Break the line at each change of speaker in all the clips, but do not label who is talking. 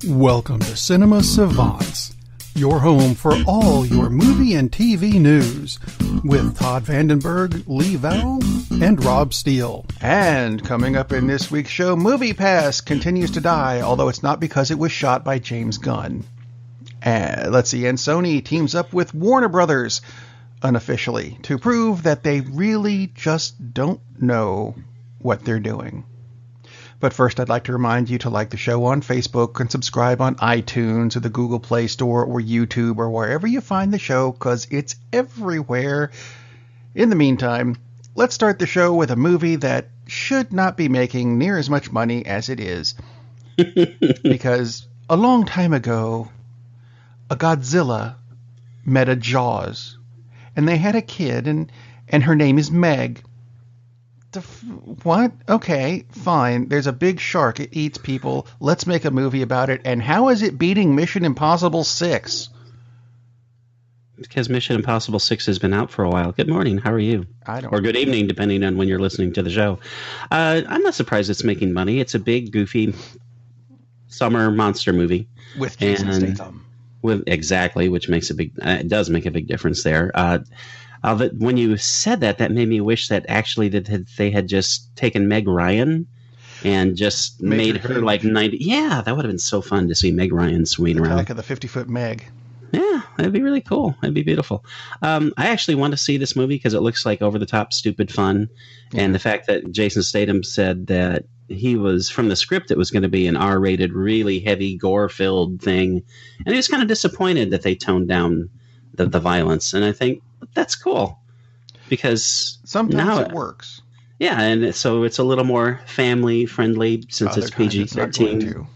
Welcome to Cinema-Savants, your home for all your movie and TV news, with Todd Vandenberg, Lee Vowell, and Rob Steele. And coming up in this week's show, Movie Pass continues to die, although it's not because it was shot by James Gunn. And Sony teams up with Warner Brothers, unofficially, to prove that they really just don't know what they're doing. But first, I'd like to remind you to like the show on Facebook and subscribe on iTunes or the Google Play Store or YouTube or wherever you find the show, because it's everywhere. In the meantime, let's start the show with a movie that should not be making near as much money as it is. Because a long time ago, a Godzilla met a Jaws, and they had a kid, and her name is Meg. What? Okay, fine. There's a big shark. It eats people. Let's make a movie about it. And how is it beating Mission Impossible 6?
Because Mission Impossible 6 has been out for a while. Good morning. How are you? Or good evening, depending on when you're listening to the show. I'm not surprised it's making money. It's a big, goofy summer monster movie.
With Jason Statham.
Exactly, which makes it does make a big difference there. When you said that made me wish that actually that they had just taken Meg Ryan and just made her like 90. Yeah, that would have been so fun to see Meg Ryan swinging around.
Back of the 50-foot Meg.
Yeah, that'd be really cool. That'd be beautiful. I actually want to see this movie because it looks like over-the-top, stupid fun. Yeah. And the fact that Jason Statham said that he was, from the script, it was going to be an R-rated, really heavy, gore-filled thing. And he was kind of disappointed that they toned down the violence. And I think that's cool because
sometimes it works.
Yeah, and so it's a little more family-friendly since it's PG-13.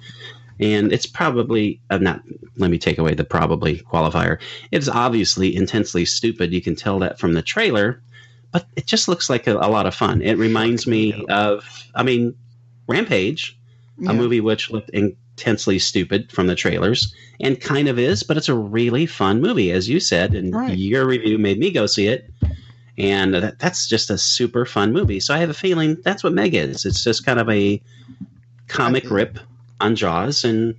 And it's probably not. Let me take away the probably qualifier. It's obviously intensely stupid. You can tell that from the trailer, but it just looks like a lot of fun. It reminds me of, Rampage, a movie which looked intensely stupid from the trailers, and kind of is, but it's a really fun movie, as you said, and your review made me go see it. And that's just a super fun movie. So I have a feeling that's what Meg is. It's just kind of a comic rip on Jaws, and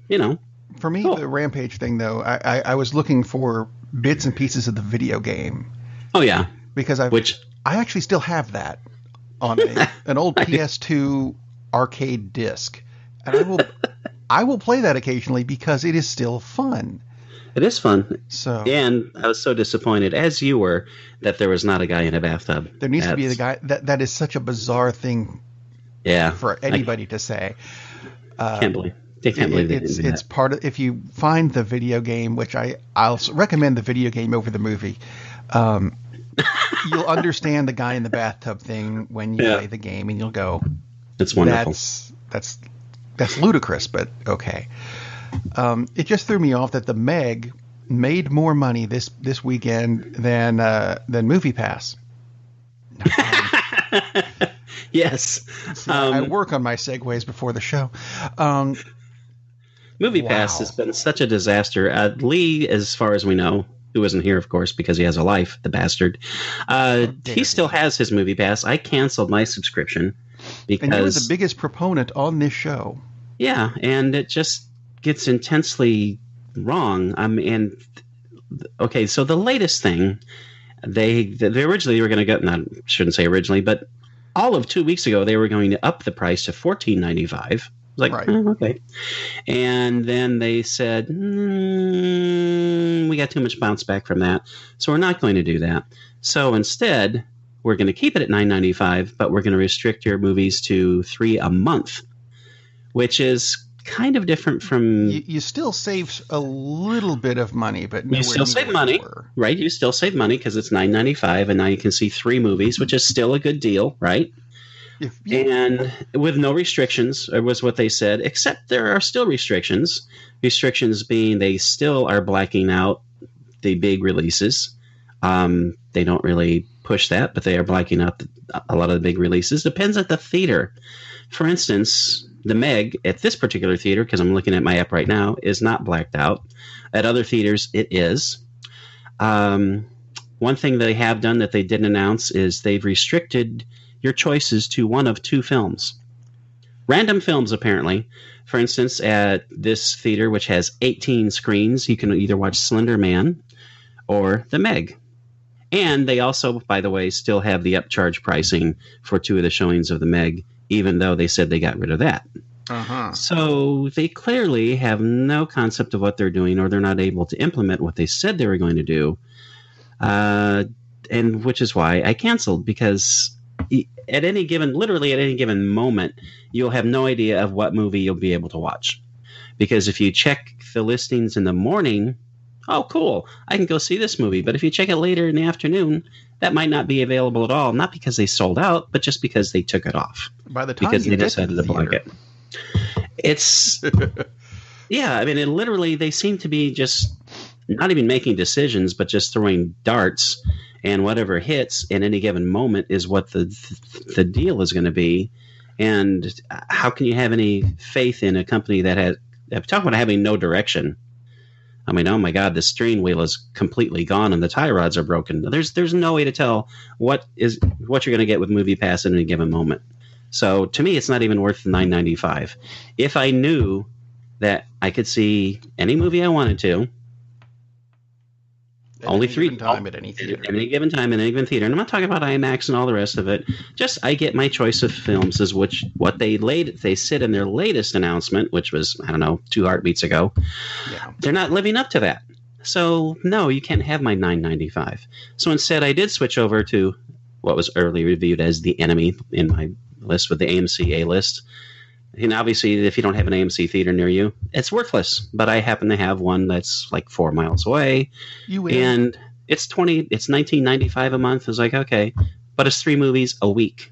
for me, the Rampage thing, though, I was looking for bits and pieces of the video game.
Oh yeah,
because I actually still have that on an old PS2 arcade disc, and I will play that occasionally because it is still fun.
It is fun.
So,
and I was so disappointed, as you were, that there was not a guy in a bathtub.
There needs to be the guy. That is such a bizarre thing.
Yeah,
for anybody to say.
Can't believe they didn't do that.
It's part of, if you find the video game, which I'll recommend the video game over the movie. You'll understand the guy in the bathtub thing when you play the game, and you'll go,
"It's wonderful."
That's ludicrous, but okay. It just threw me off that the Meg made more money this weekend than Movie Pass.
Yes.
See, I work on my segues before the show.
Movie Pass has been such a disaster. Lee, as far as we know, who isn't here, of course, because he has a life, the bastard, he still has his Movie Pass. I canceled my subscription because... And you were the biggest proponent on this show. Yeah, and it just gets intensely wrong. Okay, so the latest thing, they originally were going to go... I shouldn't say originally, but... all of 2 weeks ago, they were going to up the price to $14.95. Like, okay. And then they said, we got too much bounce back from that, so we're not going to do that. So instead, we're going to keep it at $9.95, but we're going to restrict your movies to 3 a month, which is kind of different from... You still save a little bit of money, but you still save money, right? You still save money because it's $9.95, and now you can see 3 movies, which is still a good deal, right? And with no restrictions, was what they said, except there are still restrictions. Restrictions being they still are blacking out the big releases. They don't really push that, but they are blacking out a lot of the big releases. Depends at the theater. For instance... The Meg at this particular theater, because I'm looking at my app right now, is not blacked out. At other theaters, it is. One thing they have done that they didn't announce is they've restricted your choices to one of 2 films. random films, apparently. For instance, at this theater, which has 18 screens, you can either watch Slender Man or The Meg. And they also, by the way, still have the upcharge pricing for 2 of the showings of The Meg, even though they said they got rid of that.
Uh-huh.
So they clearly have no concept of what they're doing, or they're not able to implement what they said they were going to do. And which is why I canceled, because literally at any given moment, you'll have no idea of what movie you'll be able to watch. Because if you check the listings in the morning, oh, cool, I can go see this movie. But if you check it later in the afternoon, that might not be available at all. Not because they sold out, but just because they took it off.
By the time
because
you
they
get
decided
to
to block it. It's, yeah, I mean, literally, they seem to be just not even making decisions, but just throwing darts, and whatever hits in any given moment is what the deal is going to be. And how can you have any faith in a company that has, talk about having no direction? I mean, oh my God, the steering wheel is completely gone and the tie rods are broken. There's no way to tell what you're going to get with MoviePass at any given moment. So to me, it's not even worth the $9.95. If I knew that I could see any movie I wanted to,
at any given time at any theater.
At any given time in any given theater. And I'm not talking about IMAX and all the rest of it. Just I get my choice of films is what they said in their latest announcement, which was, I don't know, 2 heartbeats ago. Yeah. They're not living up to that. So no, you can't have my $9.95. So instead I did switch over to what was early reviewed as The Enemy in my list with the AMC A list. And obviously, if you don't have an AMC theater near you, it's worthless. But I happen to have one that's like 4 miles away. You win. And it's $19.95 a month. It's like, okay, but it's 3 movies a week.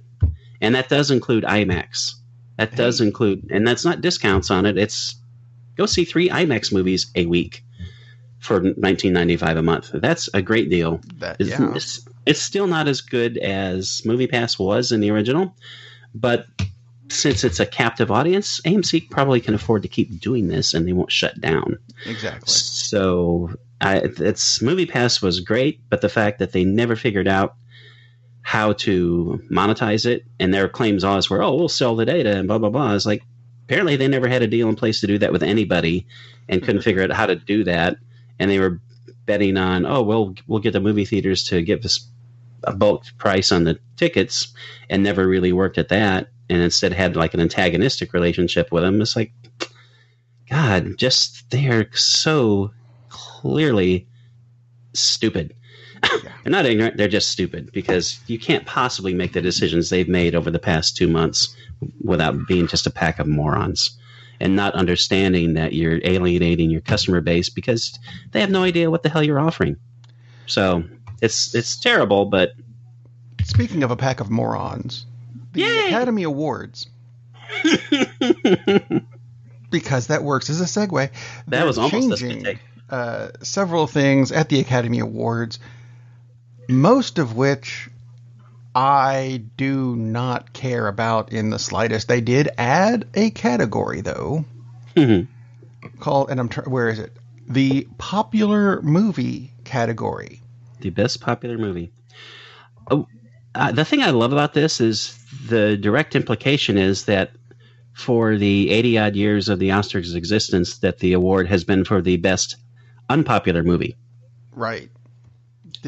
And that does include IMAX. That does include, and that's not discounts on it. It's go see 3 IMAX movies a week for $19.95 a month. That's a great deal. It's still not as good as MoviePass was in the original, but since it's a captive audience, AMC probably can afford to keep doing this, and they won't shut down.
Exactly.
So MoviePass was great, but the fact that they never figured out how to monetize it, and their claims always were, we'll sell the data and blah, blah, blah. It's like, apparently they never had a deal in place to do that with anybody and couldn't figure out how to do that. And they were betting on, we'll get the movie theaters to give us a bulk price on the tickets, and never really worked at that. And instead had like an antagonistic relationship with them. It's like, God, they're so clearly stupid. Yeah. They're not ignorant, they're just stupid, because you can't possibly make the decisions they've made over the past 2 months without being just a pack of morons and not understanding that you're alienating your customer base because they have no idea what the hell you're offering. So it's terrible, but...
Speaking of a pack of morons... The Academy Awards, because that works as a segue.
That was almost
changing several things at the Academy Awards, most of which I do not care about in the slightest. They did add a category, though, called, and where is it? The popular movie category.
The best popular movie. The thing I love about this is the direct implication is that for the 80-odd years of the Oscars' existence, that the award has been for the best unpopular movie.
Right.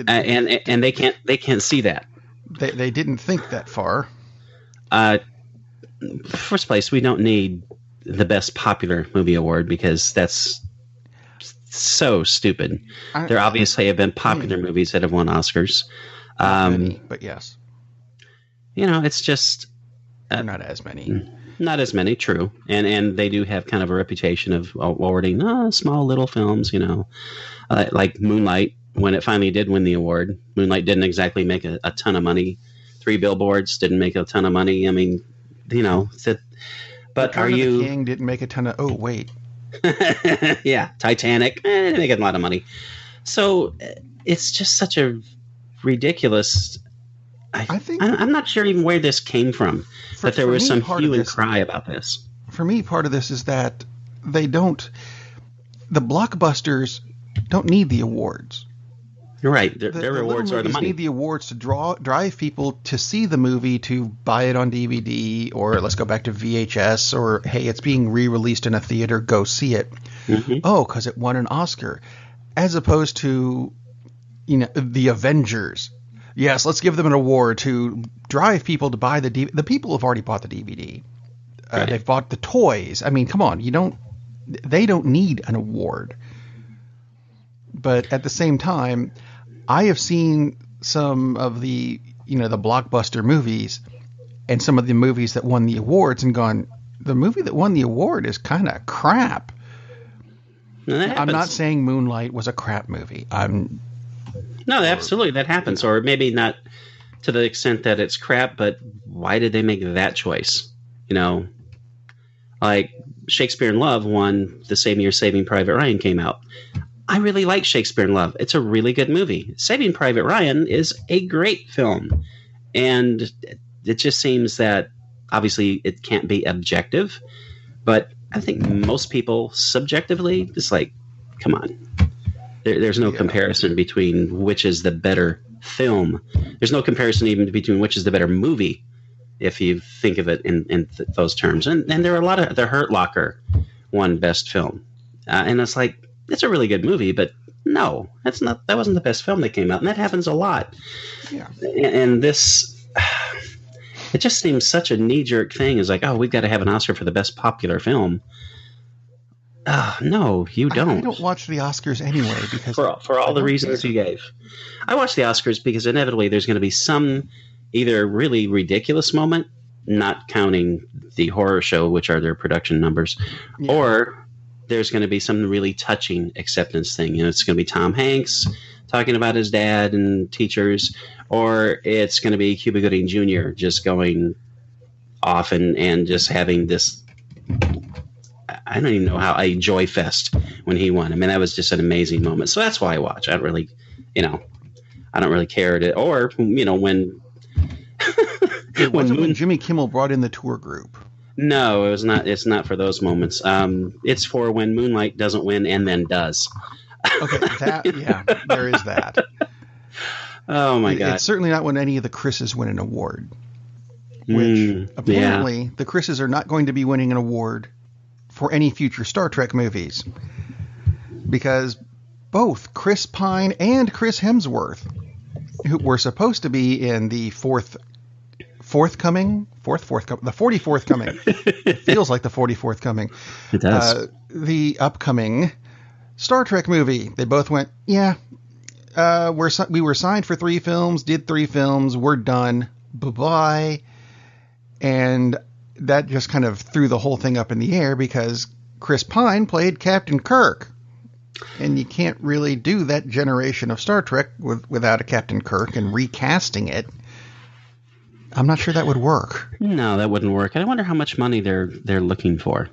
And they can't see that.
They didn't think that far.
First place, we don't need the best popular movie award because that's so stupid. There obviously have been popular movies that have won Oscars.
Many, but yes.
It's just...
not as many.
Not as many, true. And they do have kind of a reputation of awarding small little films, like Moonlight. When it finally did win the award, Moonlight didn't exactly make a ton of money. 3 Billboards didn't make a ton of money. I mean, but are you...
The King didn't make a ton of... Oh, wait.
Yeah, Titanic didn't make a lot of money. So it's just such a ridiculous... I think I'm not sure even where this came from, but there was some hue and cry about this.
For me, part of this is that the blockbusters don't need the awards.
You're right. Their rewards are the money.
Need the awards to drive people to see the movie, to buy it on DVD, or let's go back to VHS, or hey, it's being re-released in a theater, go see it. Mm-hmm. Oh, because it won an Oscar, as opposed to, the Avengers. Yes, let's give them an award to drive people to buy the DVD. The people have already bought the DVD. Right. They've bought the toys. I mean, come on, they don't need an award. But at the same time, I have seen some of the, the blockbuster movies and some of the movies that won the awards and gone, the movie that won the award is kind of crap. I'm not saying Moonlight was a crap movie.
No, absolutely, that happens. Or maybe not to the extent that it's crap, but why did they make that choice? Like Shakespeare in Love won the same year Saving Private Ryan came out. I really like Shakespeare in Love. It's a really good movie. Saving Private Ryan is a great film. And it just seems that obviously it can't be objective, but I think most people subjectively just like, come on. There's no comparison between which is the better film. There's no comparison even between which is the better movie, if you think of it in those terms. And there are a lot of the Hurt Locker won Best Film. And it's like, it's a really good movie, but no, that wasn't the best film that came out. And that happens a lot. Yeah. And this, it just seems such a knee-jerk thing. It's like, oh, we've got to have an Oscar for the best popular film. No, you don't.
I don't watch the Oscars anyway because
for all the reasons you gave. I watch the Oscars because inevitably there's going to be some either really ridiculous moment, not counting the horror show, which are their production numbers, or there's going to be some really touching acceptance thing. It's going to be Tom Hanks talking about his dad and teachers, or it's going to be Cuba Gooding Jr. just going off and just having this, I don't even know how, a joy fest when he won. I mean, that was just an amazing moment. So that's why I watch. I don't really, I don't really care. Or, when...
when Jimmy Kimmel brought in the tour group.
No, it was not. It's not for those moments. It's for when Moonlight doesn't win and then does.
Okay, there is that.
Oh my God!
It's certainly not when any of the Chris's win an award. Which apparently the Chris's are not going to be winning an award for any future Star Trek movies, because both Chris Pine and Chris Hemsworth, who were supposed to be in the 44th coming. It feels like the 44th coming.
It does.
The upcoming Star Trek movie. They both went, we were signed for 3 films, did 3 films, we're done, bye-bye. And that just kind of threw the whole thing up in the air because Chris Pine played Captain Kirk. And you can't really do that generation of Star Trek without a Captain Kirk and recasting it. I'm not sure that would work.
No, that wouldn't work. I wonder how much money they're looking for.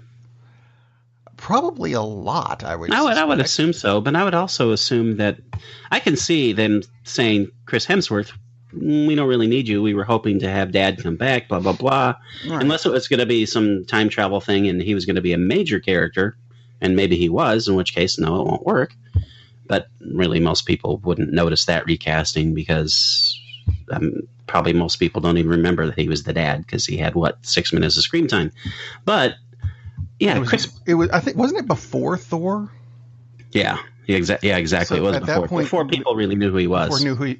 Probably a lot, I would
assume so, but I would also assume that I can see them saying, Chris Hemsworth, we don't really need you. We were hoping to have Dad come back, blah, blah, blah. Right. Unless it was going to be some time travel thing and he was going to be a major character, and maybe he was, in which case, no, it won't work. But really, most people wouldn't notice that recasting because... probably most people don't even remember that he was the dad because he had 6 minutes of screen time. But yeah,
it was. I think wasn't it before Thor?
Yeah, exactly. So it was before people really knew who he was.
Right.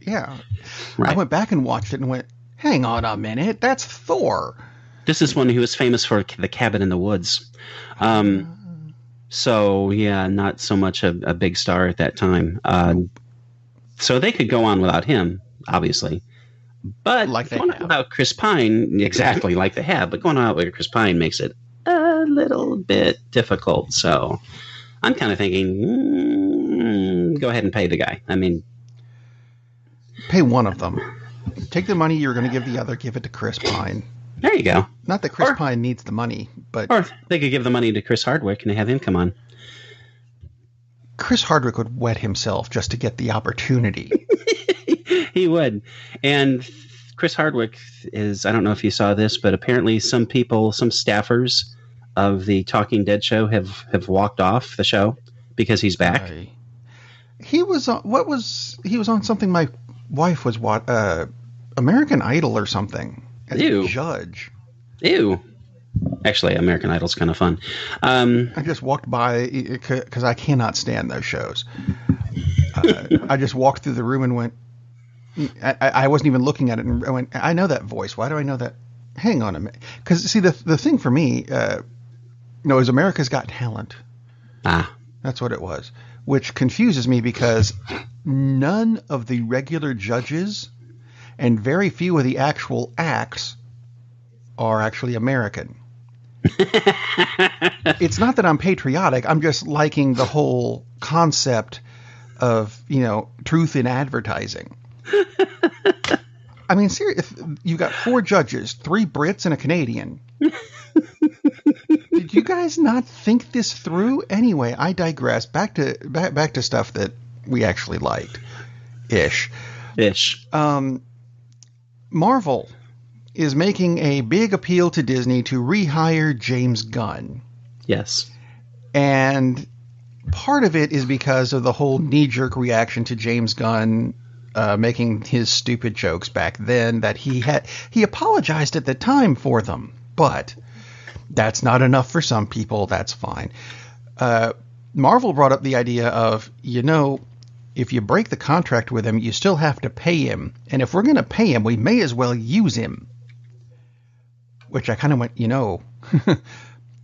I went back and watched it and went, "Hang on a minute, that's Thor."
This is one who was famous for The Cabin in the Woods. So yeah, not so much a big star at that time. So they could go on without him, obviously. But going out without Chris Pine, exactly like they have, but going out with Chris Pine makes it a little bit difficult. So I'm kind of thinking, go ahead and pay the guy. I mean,
pay one of them. Take the money you're going to give the other, give it to Chris Pine.
There you go.
Not that Chris Pine needs the money, but...
Or they could give the money to Chris Hardwick and have him come on.
Chris Hardwick would wet himself just to get the opportunity.
He would. And Chris Hardwick is, I don't know if you saw this, but apparently some staffers of the Talking Dead show have walked off the show because he's back.
He was on, he was on something my wife was American Idol or something as a
Ew.
judge.
Ew. Actually, American Idol's kind of fun.
I just walked by because I cannot stand those shows. I just walked through the room and went. I wasn't even looking at it, and I went, I know that voice. Why do I know that? Hang on a minute. Because, see, the thing for me, is America's Got Talent. That's what it was. Which confuses me because none of the regular judges and very few of the actual acts are actually American. It's not that I'm patriotic. I'm just liking the whole concept of, truth in advertising. I mean, seriously, you got 4 judges, 3 Brits and a Canadian. Did you guys not think this through? Anyway, I digress. Back to stuff that we actually liked. Ish. Marvel is making a big appeal to Disney to rehire James Gunn.
Yes. And
part of it is because of the whole knee-jerk reaction to James Gunn making his stupid jokes back then, that he apologized at the time for them, but that's not enough for some people. That's fine. Marvel brought up the idea of, if you break the contract with him, you still have to pay him, and if we're going to pay him, we may as well use him. Which I kind of went,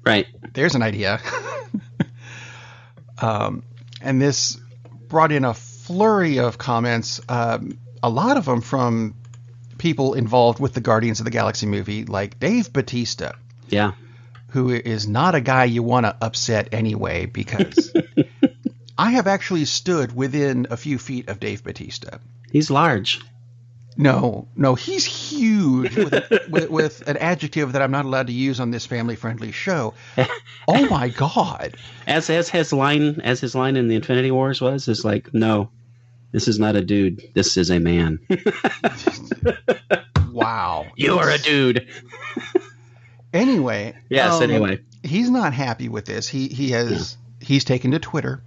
right.
There's an idea. And this brought in a flurry of comments, a lot of them from people involved with the Guardians of the Galaxy movie, like Dave Bautista.
Yeah.
Who is not a guy you want to upset anyway, because I have actually stood within a few feet of Dave Bautista.
He's large.
No, he's huge with an adjective that I'm not allowed to use on this family-friendly show. Oh my God!
As his line in the Infinity Wars is like, no, this is not a dude. This is a man.
Wow,
you are a dude.
Anyway,
anyway,
he's not happy with this. He's taken to Twitter.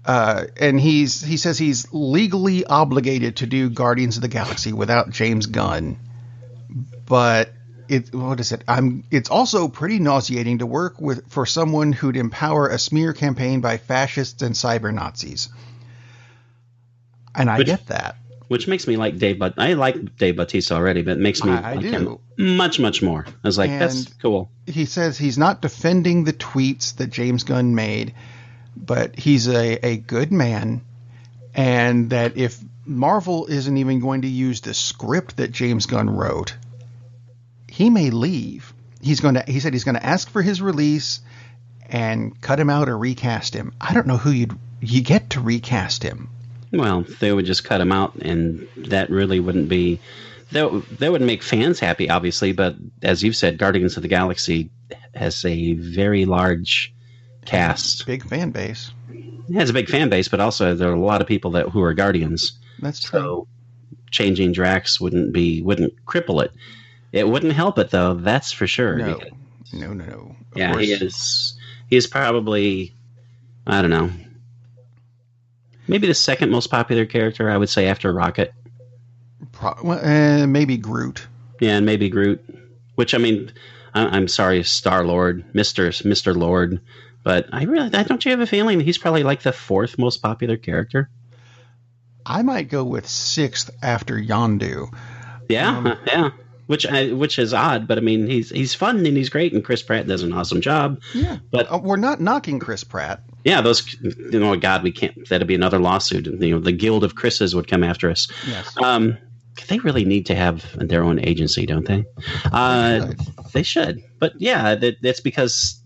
And he says he's legally obligated to do Guardians of the Galaxy without James Gunn. But it's also pretty nauseating to work for someone who'd empower a smear campaign by fascists and cyber Nazis. And I get that.
Which makes me like Dave, but I like Dave Bautista already, but it makes me like him much, much more. I was like, that's cool.
He says he's not defending the tweets that James Gunn made, but he's a good man, and that if Marvel isn't even going to use the script that James Gunn wrote, he may leave. He said he's going to ask for his release and cut him out or recast him. I don't know who you get to recast him.
Well, they would just cut him out, and that really wouldn't be... That would make fans happy, obviously, but as you've said, Guardians of the Galaxy has a very large cast.
Big fan base.
It has a big fan base, but also there are a lot of people who are Guardians.
That's true. So
changing Drax wouldn't cripple it. It wouldn't help it, though, that's for sure.
No.
Yeah, he is probably, I don't know, maybe the second most popular character, I would say, after Rocket.
Maybe Groot.
Yeah, and maybe Groot. Which, I mean, I'm sorry, Star-Lord, Mr. Lord, but don't you have a feeling he's probably like the 4th most popular character?
I might go with 6th after Yondu.
Yeah, yeah. Which is odd, but I mean, he's fun and he's great, and Chris Pratt does an awesome job.
Yeah,
but
we're not knocking Chris Pratt.
Yeah, God, we can't. That'd be another lawsuit. The Guild of Chris's would come after us.
Yes.
They really need to have their own agency, don't they? They should. But yeah, that's because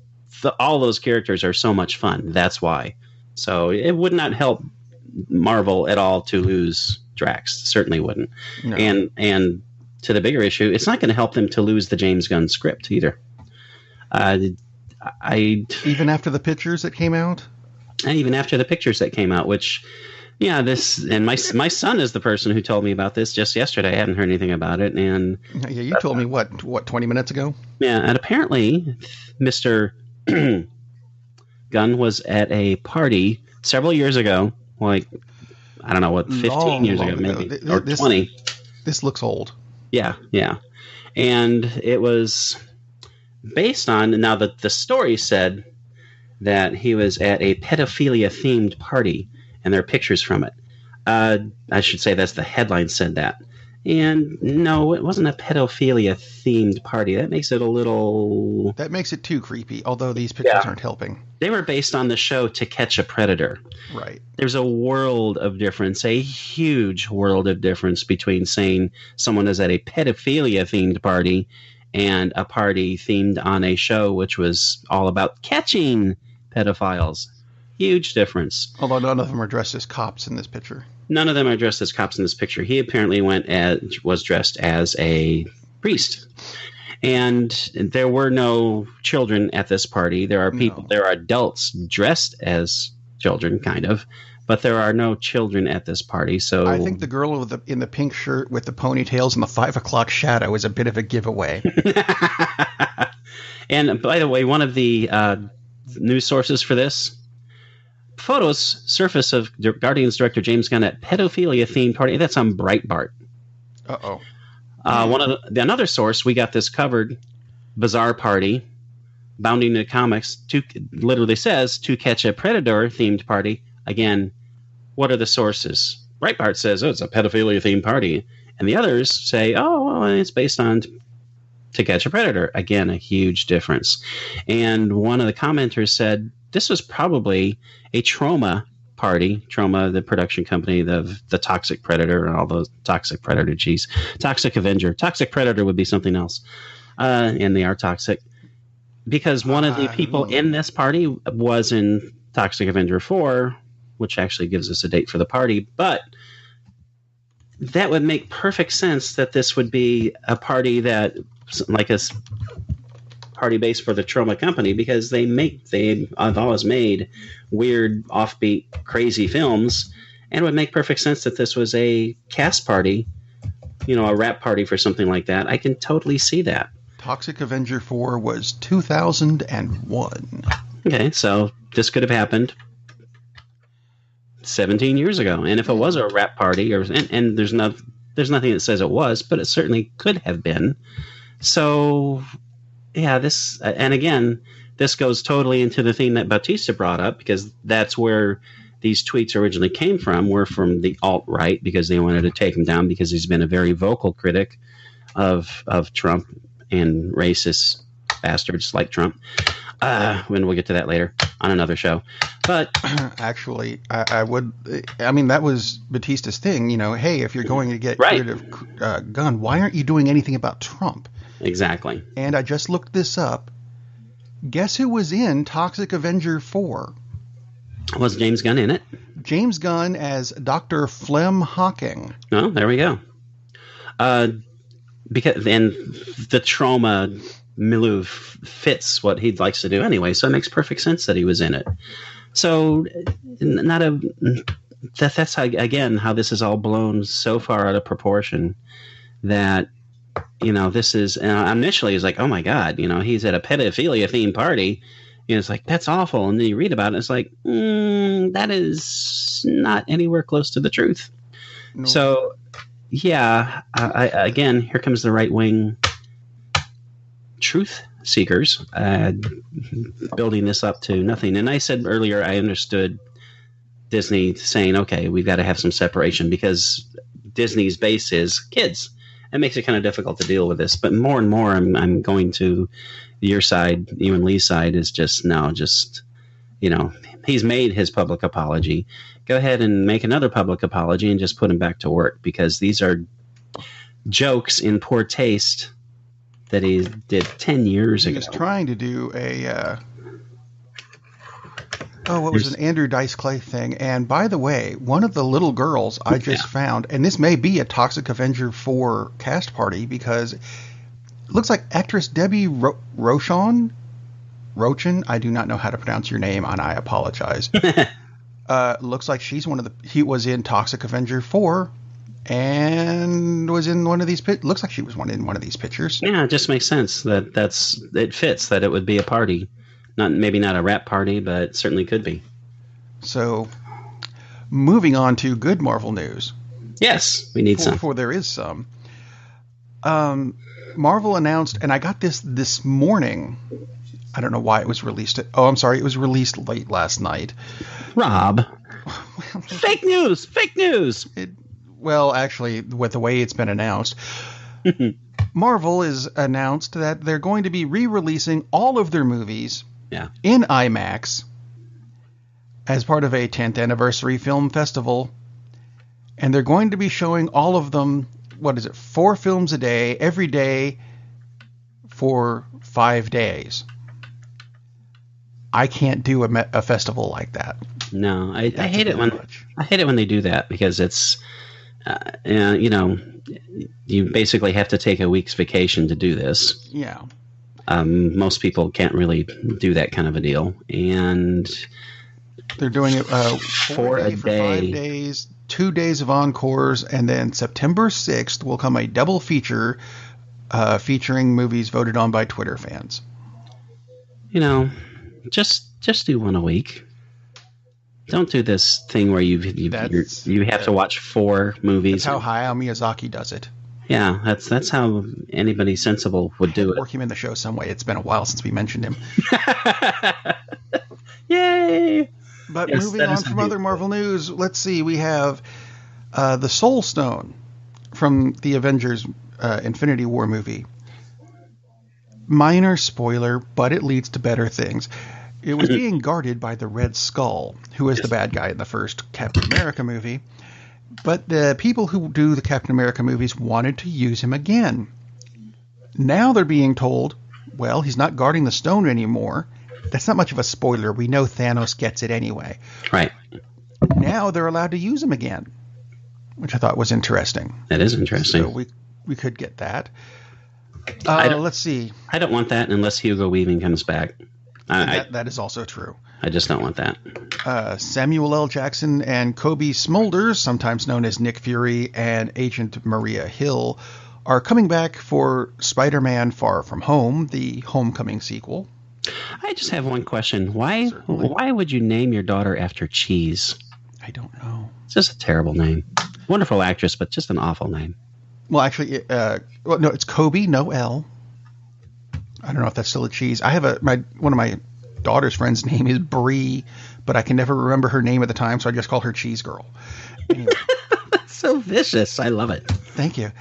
all those characters are so much fun. That's why. So it would not help Marvel at all to lose Drax. Certainly wouldn't. No. And to the bigger issue, it's not going to help them to lose the James Gunn script either.
Even after the pictures that came out?
Even after the pictures that came out, which, yeah, my son is the person who told me about this just yesterday. I hadn't heard anything about it. And
yeah, you told me, what, 20 minutes ago?
Yeah, and apparently Mr. Gunn was at a party several years ago like, I don't know, what, 15 years ago, maybe, or 20.
This looks old.
Yeah. And it was based on, now that the story said that he was at a pedophilia-themed party, and there are pictures from it. I should say that's the headline said that. And no, it wasn't a pedophilia-themed party. That makes it a little...
That makes it too creepy, although these pictures aren't helping.
They were based on the show To Catch a Predator.
Right.
There's a world of difference, a huge world of difference between saying someone is at a pedophilia-themed party and a party themed on a show which was all about catching pedophiles. Huge difference.
Although none of them are dressed as cops in this picture.
None of them are dressed as cops in this picture. He apparently was dressed as a priest. And there were no children at this party. There are people, there are adults dressed as children, kind of, but there are no children at this party. So
I think the girl in the pink shirt with the ponytails and the 5 o'clock shadow is a bit of a giveaway.
And by the way, one of the news sources for this, photos surface of Guardians director James Gunn at pedophilia-themed party. That's on Breitbart.
Uh-oh.
Another source, we got this covered, bizarre party, bounding into comics, literally says, To Catch a Predator-themed party. Again, what are the sources? Breitbart says, it's a pedophilia-themed party. And the others say, it's based on To Catch a Predator. Again, a huge difference. And one of the commenters said, this was probably a Trauma party. Trauma, the production company, the Toxic Predator, and all those Toxic Predator, Toxic Avenger. Toxic Predator would be something else. And they are toxic. Because one of the people in this party was in Toxic Avenger 4, which actually gives us a date for the party. But that would make perfect sense that this would be a party that, like a party base for the Trauma company, because they have always made weird, offbeat, crazy films, and it would make perfect sense that this was a cast party, a rap party for something like that. I can totally see that.
Toxic Avenger 4 was 2001.
Okay, so this could have happened 17 years ago, and if it was a rap party, and there's nothing that says it was, but it certainly could have been. So yeah, this goes totally into the thing that Bautista brought up, because that's where these tweets originally came from, were from the alt-right, because they wanted to take him down because he's been a very vocal critic of Trump and racist bastards like Trump. When we'll get to that later on another show. But
actually, I mean, that was Bautista's thing. Hey, if you're going to get rid of Gunn, why aren't you doing anything about Trump?
Exactly.
And I just looked this up. Guess who was in Toxic Avenger 4?
Was James Gunn in it?
James Gunn as Dr. Flem Hawking.
Oh, there we go. Because the Trauma milieu fits what he likes to do anyway, so it makes perfect sense that he was in it. So that's how, again, how this is all blown so far out of proportion that this is initially is like, oh my god, he's at a pedophilia themed party. It's like, that's awful. And then you read about it, it's like, that is not anywhere close to the truth. No. So yeah, again, here comes the right wing truth seekers building this up to nothing. And I said earlier, I understood Disney saying, okay, we've got to have some separation because Disney's base is kids. It makes it kind of difficult to deal with this. But more and more, I'm going to your side, you and Lee's side, is just he's made his public apology. Go ahead and make another public apology and just put him back to work, because these are jokes in poor taste that he did 10 years ago.
He was trying to do an Andrew Dice Clay thing. And by the way, one of the little girls I just found, and this may be a Toxic Avenger 4 cast party, because it looks like actress Debbie Rochon, I do not know how to pronounce your name, and I apologize. Looks like he was in Toxic Avenger 4 and was in one of these looks like she was in one of these pictures.
Yeah, it just makes sense it fits that it would be a party. Maybe not a rap party, but it certainly could be.
So, Moving on to good Marvel news.
Yes, we need some.
For there is some. Marvel announced, and I got this morning. I don't know why it was released. Oh, I'm sorry. It was released late last night.
Rob. Fake news. Fake news.
Well, actually, with the way it's been announced, Marvel has announced that they're going to be re-releasing all of their movies in IMAX as part of a 10th anniversary film festival. And they're going to be showing all of them, 4 films a day, every day for 5 days. I can't do a festival like that.
No, I hate it when they do that, because it's, you basically have to take a week's vacation to do this.
Yeah.
Most people can't really do that kind of a deal, and
they're doing it for 5 days, 2 days of encores, and then September 6th will come a double feature featuring movies voted on by Twitter fans.
Just do one a week. Don't do this thing where you have to watch 4 movies.
That's how Hayao Miyazaki does it.
Yeah, that's how anybody sensible would do it.
Work him in the show some way. It's been a while since we mentioned him.
Yay!
But moving on from other Marvel news, let's see. We have the Soul Stone from the Avengers Infinity War movie. Minor spoiler, but it leads to better things. It was being guarded by the Red Skull, who is the bad guy in the first Captain America movie. But the people who do the Captain America movies wanted to use him again. Now they're being told, well, he's not guarding the stone anymore. That's not much of a spoiler. We know Thanos gets it anyway.
Right.
Now they're allowed to use him again, which I thought was interesting.
That is interesting.
So we could get that. Let's see.
I don't want that unless Hugo Weaving comes back.
That is also true.
I just don't want that.
Samuel L. Jackson and Kobe Smulders, sometimes known as Nick Fury and Agent Maria Hill, are coming back for Spider-Man Far From Home, the Homecoming sequel.
I just have one question. Why would you name your daughter after cheese?
I don't know.
It's just a terrible name. Wonderful actress, but just an awful name.
Well, actually, no, it's Kobe, no L. I don't know if that's still a cheese. I have one of my daughter's friends' name is Bree, but I can never remember her name at the time, so I just call her Cheese Girl. Anyway.
That's so vicious. I love it.
Thank you.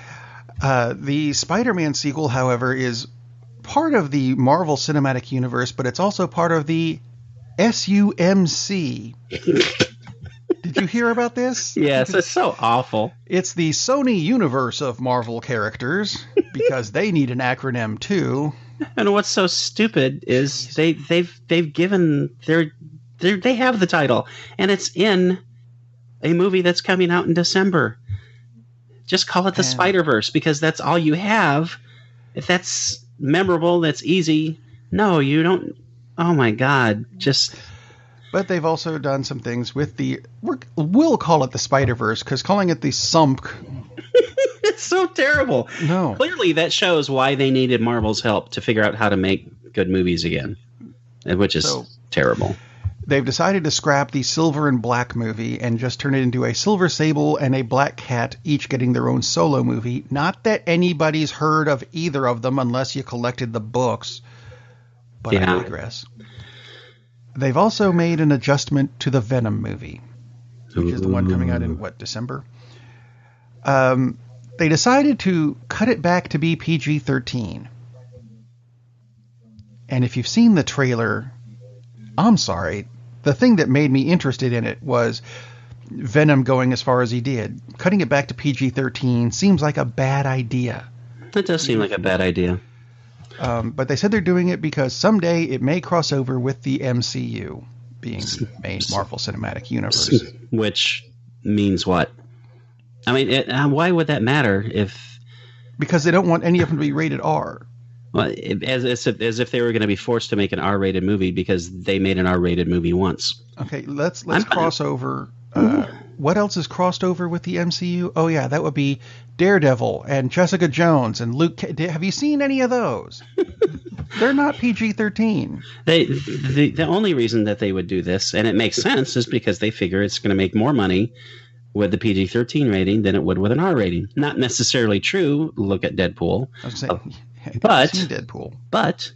The Spider-Man sequel, however, is part of the Marvel Cinematic Universe, but it's also part of the SUMC. Did you hear about this?
Yes, it's so awful.
It's the Sony universe of Marvel characters, because they need an acronym too.
And what's so stupid is they've given they have the title, and it's in a movie that's coming out in December. Just call it the Spider-Verse, because that's all you have. If that's memorable, that's easy. No, you don't. Oh my God, just.
But they've also done some things with we'll call it the Spider-Verse, because calling it the Sump.
It's so terrible.
No.
Clearly, that shows why they needed Marvel's help to figure out how to make good movies again, which is terrible.
They've decided to scrap the Silver and Black movie and just turn it into a Silver Sable and a Black Cat, each getting their own solo movie. Not that anybody's heard of either of them unless you collected the books. But I digress. They've also made an adjustment to the Venom movie, which is the one coming out in, December? They decided to cut it back to be PG-13. And if you've seen the trailer, I'm sorry, the thing that made me interested in it was Venom going as far as he did. Cutting it back to PG-13 seems like a bad idea.
It does seem like a bad idea.
But they said they're doing it because someday it may cross over with the MCU, being the main Marvel Cinematic Universe.
Which means what? I mean, why would that matter if...
Because they don't want any of them to be rated R.
Well, as if they were going to be forced to make an R-rated movie because they made an R-rated movie once.
Okay, let's cross over what else is crossed over with the MCU? Oh yeah, that would be Daredevil and Jessica Jones and Luke. Have you seen any of those? They're not PG-13.
The only reason that they would do this, and it makes sense, is because they figure it's going to make more money with the PG-13 rating than it would with an R rating. Not necessarily true. Look at Deadpool.
I was saying,
I've
seen Deadpool.
But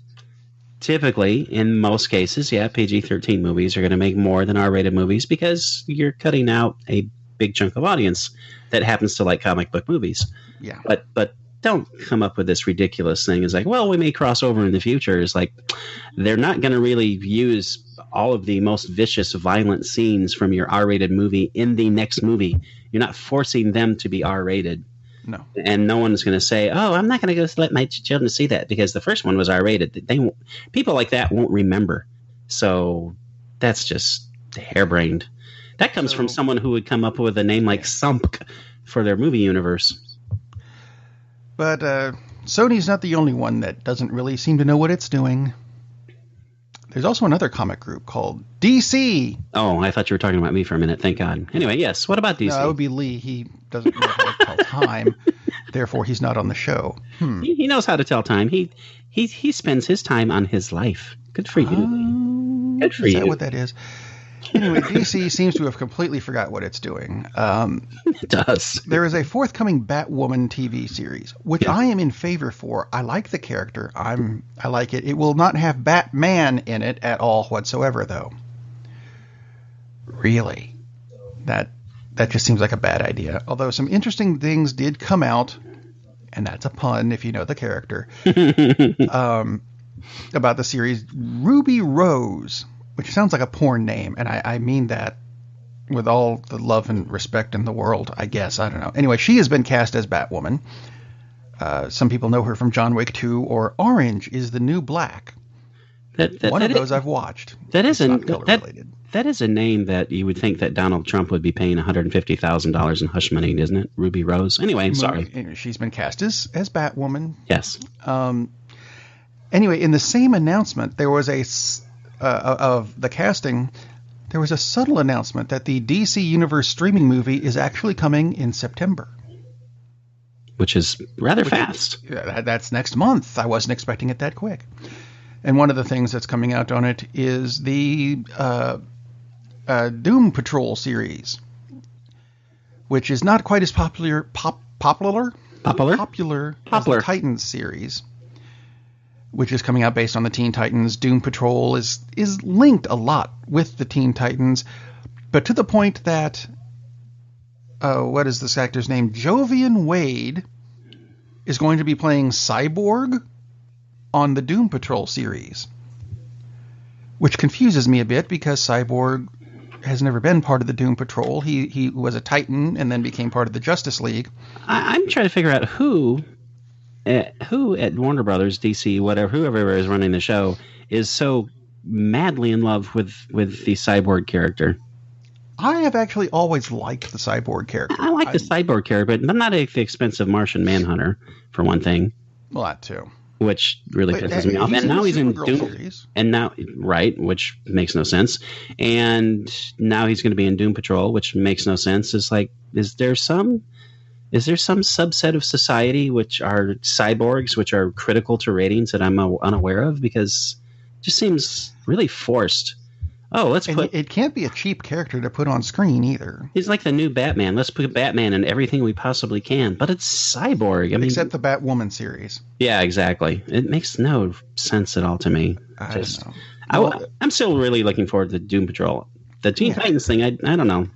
typically, in most cases, yeah, PG-13 movies are going to make more than R-rated movies because you're cutting out a big chunk of audience that happens to like comic book movies.
Yeah.
But don't come up with this ridiculous thing. It's like, well, we may cross over in the future. It's like they're not going to really use all of the most vicious, violent scenes from your R-rated movie in the next movie. You're not forcing them to be R-rated.
No.
And no one's going to say, oh, I'm not going to go let my children see that because the first one was R-rated. People like that won't remember. So that's just harebrained. That comes from someone who would come up with a name like Sump for their movie universe.
But Sony's not the only one that doesn't really seem to know what it's doing. There's also another comic group called DC.
Oh, I thought you were talking about me for a minute. Thank God. Anyway, yes. What about DC?
No, that would be Lee. He doesn't know how to tell time. Therefore, he's not on the show.
He knows how to tell time. He spends his time on his life. Good for you. Good for you.
Is that what that is? Anyway, DC seems to have completely forgot what it's doing.
It does.
There is a forthcoming Batwoman TV series, which I am in favor for. I like the character. I like it. It will not have Batman in it at all whatsoever, though. Really? That just seems like a bad idea. Although some interesting things did come out, and that's a pun if you know the character, about the series Ruby Rose, which sounds like a porn name, and I mean that with all the love and respect in the world, I guess. I don't know. Anyway, she has been cast as Batwoman. Some people know her from John Wick 2 or Orange is the New Black. One of those I've watched.
That is a name that you would think that Donald Trump would be paying $150,000 in hush money, isn't it? Ruby Rose. Anyway, sorry.
She's been cast as Batwoman.
Yes.
Anyway, in the same announcement, there was of the casting, there was a subtle announcement that the DC Universe streaming movie is actually coming in September.
Which is rather fast.
That's next month. I wasn't expecting it that quick. And one of the things that's coming out on it is the Doom Patrol series, which is not quite as popular as the Titans series, which is coming out based on the Teen Titans. Doom Patrol is linked a lot with the Teen Titans, but to the point that, what is this actor's name? Jovian Wade is going to be playing Cyborg on the Doom Patrol series, which confuses me a bit because Cyborg has never been part of the Doom Patrol. He was a Titan and then became part of the Justice League. I'm
trying to figure out who at Warner Brothers, DC, whoever is running the show is so madly in love with the Cyborg character.
I have actually always liked the Cyborg character.
I like the Cyborg character, but not at the expense of Martian Manhunter, for one thing.
Well, that too.
Which really pisses me off. And now he's in Doom
series.
And now, right, which makes no sense. And now he's going to be in Doom Patrol, which makes no sense. It's like, is there some subset of society which are cyborgs, which are critical to ratings that I'm unaware of? Because it just seems really forced. Oh, it
can't be a cheap character to put on screen either.
He's like the new Batman. Let's put Batman in everything we possibly can. But it's Cyborg.
Except the Batwoman series.
Yeah, exactly. It makes no sense at all to me.
I don't know.
I'm still really looking forward to Doom Patrol. The Teen Titans thing, I don't know.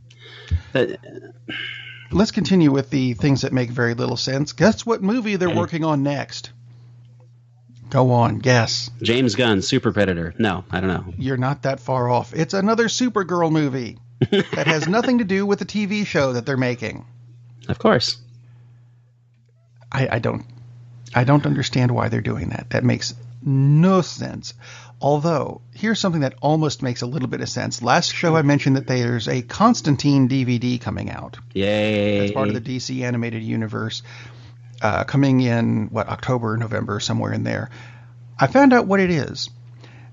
Let's continue with the things that make very little sense. Guess what movie they're working on next? Go on, guess.
James Gunn, Super Predator. No, I don't know.
You're not that far off. It's another Supergirl movie that has nothing to do with the TV show that they're making.
Of course.
I don't understand why they're doing that. That makes no sense. Although, here's something that almost makes a little bit of sense. Last show I mentioned that there's a Constantine DVD coming out.
Yay.
As part of the DC animated universe. Coming in, October, November, somewhere in there. I found out what it is.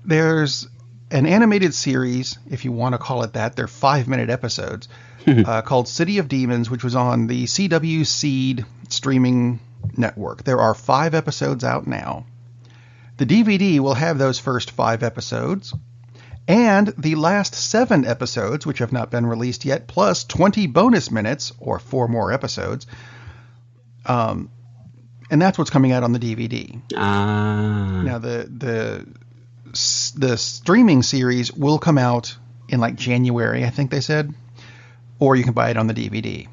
There's an animated series, if you want to call it that. They're 5-minute episodes called City of Demons, which was on the CW Seed streaming network. There are 5 episodes out now. The DVD will have those first 5 episodes and the last 7 episodes, which have not been released yet, plus 20 bonus minutes or 4 more episodes. And that's what's coming out on the DVD. Now the streaming series will come out in like January, I think they said, or you can buy it on the DVD,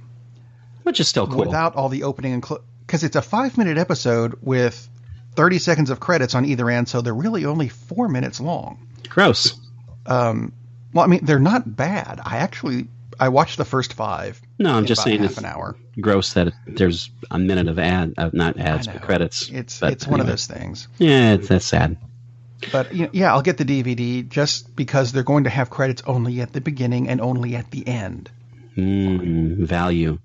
which is still cool
without all the opening and because it's a 5-minute episode with 30 seconds of credits on either end, so they're really only 4 minutes long.
Gross.
Well, I mean, they're not bad. I watched the first 5.
No, I'm just saying
half an hour.
Gross that there's a minute of not ads, but credits.
It's one of those things.
Yeah, that's sad.
But yeah, I'll get the DVD just because they're going to have credits only at the beginning and only at the end.
Value.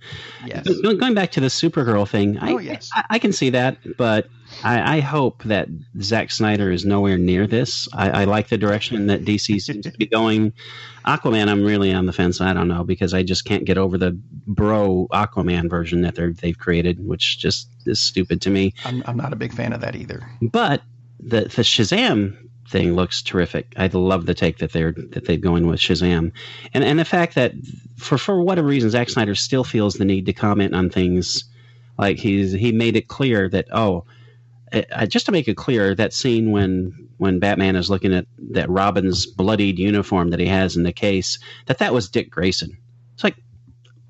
Yes.
Going back to the Supergirl thing, I can see that, but I hope that Zack Snyder is nowhere near this. I like the direction that DC seems to be going. Aquaman, I'm really on the fence. I don't know, because I just can't get over the bro Aquaman version that they've created, which just is stupid to me.
I'm not a big fan of that either.
But the Shazam thing looks terrific. I love the take that they're going with Shazam, and the fact that for whatever reason Zack Snyder still feels the need to comment on things, like he made it clear that just to make it clear, that scene when Batman is looking at that Robin's bloodied uniform that he has in the case, that was Dick Grayson. It's like,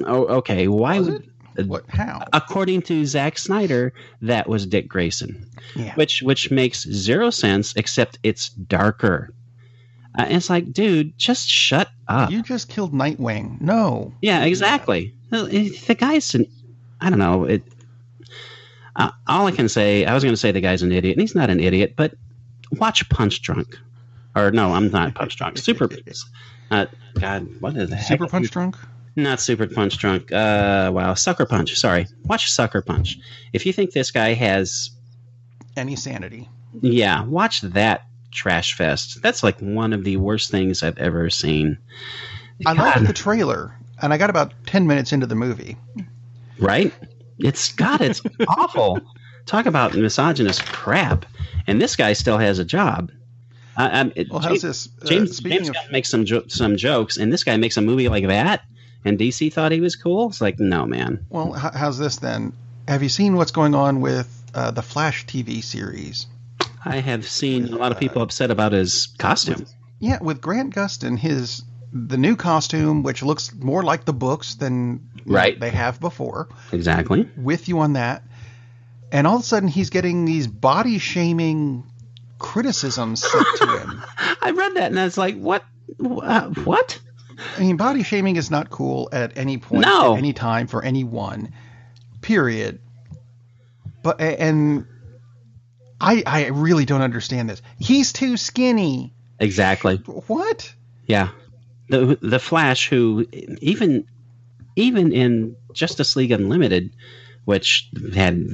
oh, okay, why would
what? How?
According to Zack Snyder, that was Dick Grayson, which makes zero sense, except it's darker. It's like, dude, just shut up.
You just killed Nightwing. No.
Yeah, exactly. The guy's I don't know. All I can say, I was going to say the guy's an idiot, and he's not an idiot, but watch Punch Drunk. Or no, I'm not Punch Drunk. God, what is the heck?
Super Punch Drunk?
Not Super Punch Drunk. Wow, Sucker Punch. Sorry. Watch Sucker Punch. If you think this guy has
any sanity.
Yeah, watch that trash fest. That's like one of the worst things I've ever seen.
I liked the trailer, and I got about 10 minutes into the movie.
Right? It's awful. Talk about misogynist crap. And this guy still has a job.
How's this?
James Gunn makes some jokes, and this guy makes a movie like that, and DC thought he was cool? It's like, no, man.
Well, how's this then? Have you seen what's going on with the Flash TV series?
I have seen a lot of people upset about his costume.
With Grant Gustin, the new costume, which looks more like the books than they have before.
Exactly. With
you on that. And all of a sudden, he's getting these body-shaming criticisms set to him.
I read that, and I was like, what? What?
I mean, body-shaming is not cool at any point, at any time, for anyone. Period. But and I really don't understand this. He's too skinny.
Exactly.
What?
Yeah. The Flash, who even in Justice League Unlimited, which had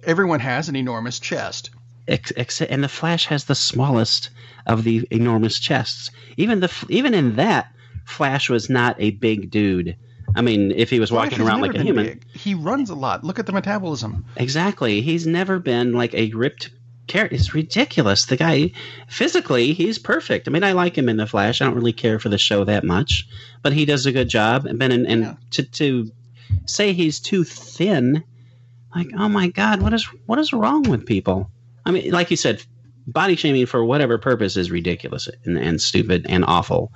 everyone has an enormous chest.
And the Flash has the smallest of the enormous chests. Even in that, Flash was not a big dude. I mean, if he was walking around like a human.
Big. He runs a lot. Look at the metabolism.
Exactly. He's never been like a ripped character. It's ridiculous. The guy, physically, he's perfect. I mean, I like him in The Flash. I don't really care for the show that much, but he does a good job. To say he's too thin, like, oh my God, what is wrong with people? I mean, like you said, body shaming for whatever purpose is ridiculous and stupid and awful.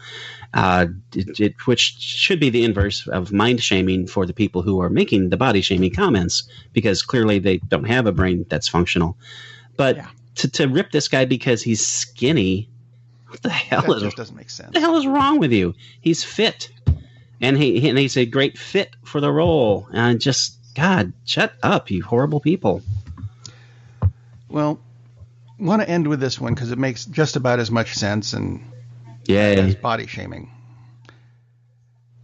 Which should be the inverse of mind shaming for the people who are making the body shaming comments, because clearly they don't have a brain that's functional. But to rip this guy because he's skinny, what the hell
that just doesn't make sense.
What the hell is wrong with you? He's fit, and he's a great fit for the role. And just, God, shut up, you horrible people.
Well, I want to end with this one because it makes just about as much sense as body shaming.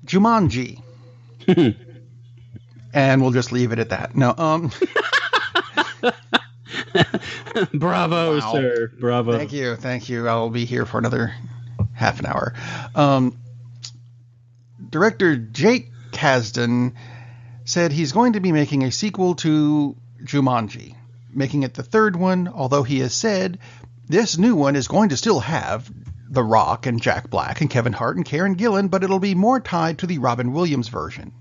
Jumanji. And we'll just leave it at that. No,
Bravo, sir. Bravo.
Thank you. I'll be here for another half an hour. Director Jake Kasdan said he's going to be making a sequel to Jumanji, making it the third one, although he has said this new one is going to still have The Rock and Jack Black and Kevin Hart and Karen Gillan, but it'll be more tied to the Robin Williams version.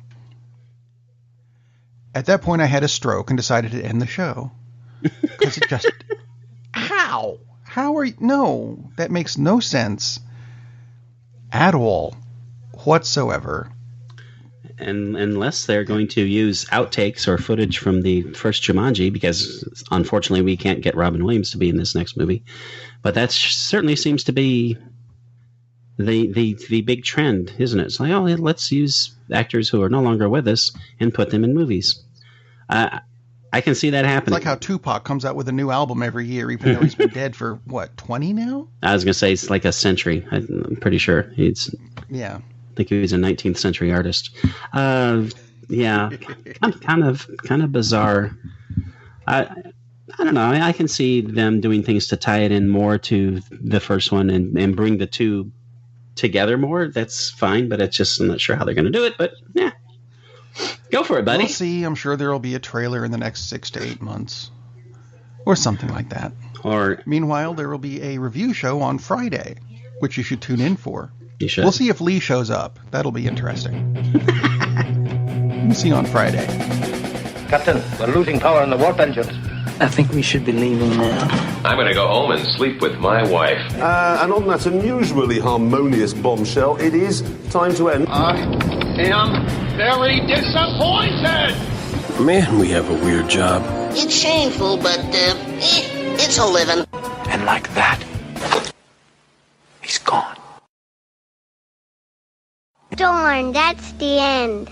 At that point, I had a stroke and decided to end the show. Because it just... How? How are you... No, that makes no sense at all, whatsoever.
And unless they're going to use outtakes or footage from the first Jumanji, because unfortunately we can't get Robin Williams to be in this next movie. But that certainly seems to be the big trend, isn't it? It's like, oh, let's use actors who are no longer with us and put them in movies. I can see that happening.
It's like how Tupac comes out with a new album every year, even though he's been dead for, 20 now?
I was going to say it's like a century. I'm pretty sure.
Yeah.
I think he was a 19th century artist. Yeah, kind of bizarre. I don't know. I can see them doing things to tie it in more to the first one and bring the two together more. That's fine, but it's just I'm not sure how they're going to do it. But yeah, go for it, buddy.
We'll see. I'm sure there will be a trailer in the next 6 to 8 months, or something like that.
Or
meanwhile, there will be a review show on Friday, which you should tune in for.
You should.
We'll see if Lee shows up. That'll be interesting. We'll see you on Friday.
Captain, we're losing power in the warp engines.
I think we should be leaving now.
I'm going to go home and sleep with my wife.
And on that unusually harmonious bombshell, it is time to end.
I am very disappointed!
Man, we have a weird job.
It's shameful, but, it's a living.
And like that, he's gone.
Darn, that's the end.